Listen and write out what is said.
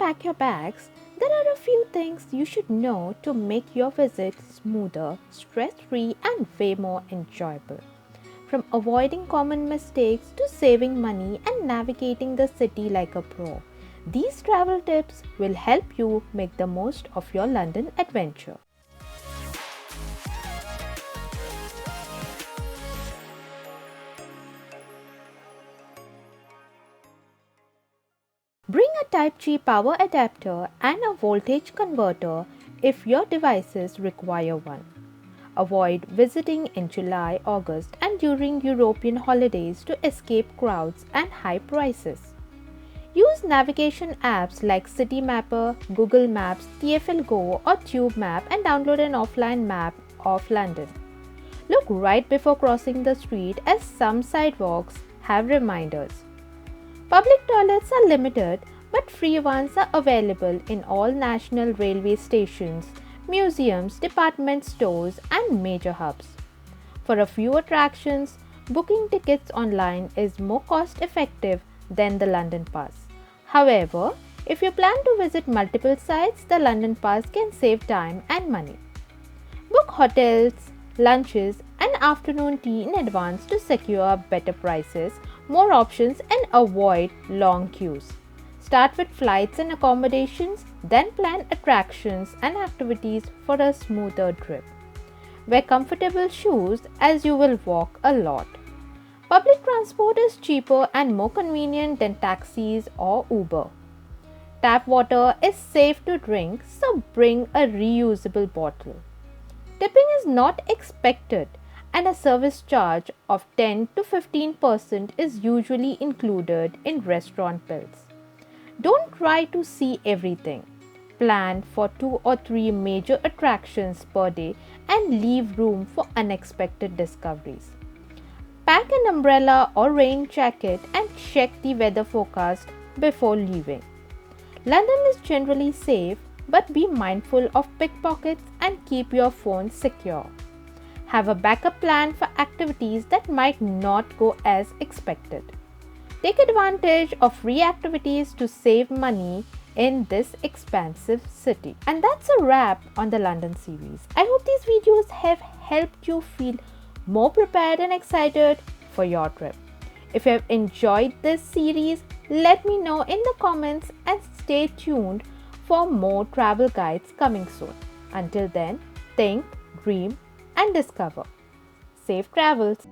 pack your bags, there are a few things you should know to make your visit smoother, stress-free, and way more enjoyable. From avoiding common mistakes to saving money and navigating the city like a pro, these travel tips will help you make the most of your London adventure. Bring a Type-C power adapter and a voltage converter if your devices require one. Avoid visiting in July, August, and during European holidays to escape crowds and high prices. Use navigation apps like City Mapper, Google Maps, TfL Go, or Tube Map and download an offline map of London. Look right before crossing the street as some sidewalks have reminders. Public toilets are limited, but free ones are available in all national railway stations, museums, department stores, and major hubs. For a few attractions, booking tickets online is more cost-effective than the London Pass. However, if you plan to visit multiple sites, the London Pass can save time and money. Book hotels, lunches, and afternoon tea in advance to secure better prices, more options, and avoid long queues. Start with flights and accommodations, then plan attractions and activities for a smoother trip. Wear comfortable shoes as you will walk a lot. Public transport is cheaper and more convenient than taxis or Uber. Tap water is safe to drink, so bring a reusable bottle. Tipping is not expected, and a service charge of 10 to 15% is usually included in restaurant bills. Don't try to see everything. Plan for 2 or 3 major attractions per day and leave room for unexpected discoveries. Pack an umbrella or rain jacket and check the weather forecast before leaving. London is generally safe, but be mindful of pickpockets and keep your phone secure. Have a backup plan for activities that might not go as expected. Take advantage of free activities to save money in this expansive city. And that's a wrap on the London series. I hope these videos have helped you feel more prepared and excited for your trip. If you have enjoyed this series, let me know in the comments and stay tuned for more travel guides coming soon. Until then, think, dream, and discover. Safe travels!